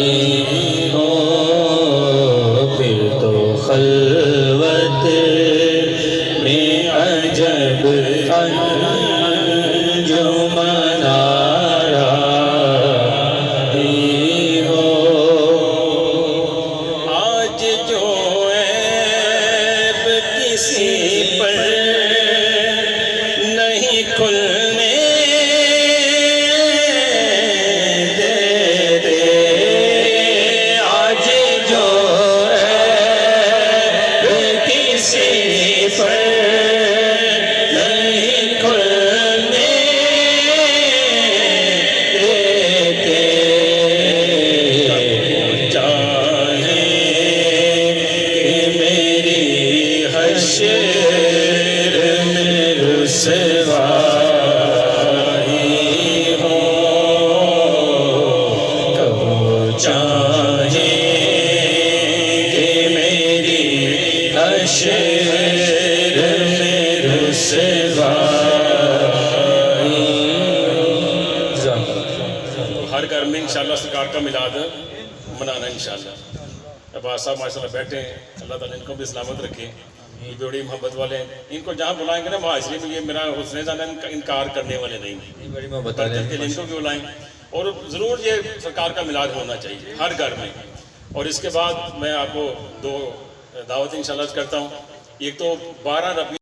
ہو پھر تو خلوت میں عجب انجمن آرائی ہو آج جو عیب کسی پر نہیں کھلنے ہر گھر میں انشاءاللہ سرکار کا میلاد منانا انشاءاللہ. عباس صاحب ماشاء اللہ بیٹھے ہیں، اللہ تعالیٰ ان کو بھی سلامت رکھے. یہ بڑی محبت والے ہیں، ان کو جہاں بلائیں گے نا معاشرے میں یہ میرا حسن زن انکار کرنے والے نہیں ہیں. بڑی محبت والے ہیں، ان کو بھی بلائیں اور ضرور یہ سرکار کا میلاد ہونا چاہیے ہر گھر میں. اور اس کے بعد میں آپ کو دو دعوت انشاءاللہ کرتا ہوں. ایک تو 12 ربیع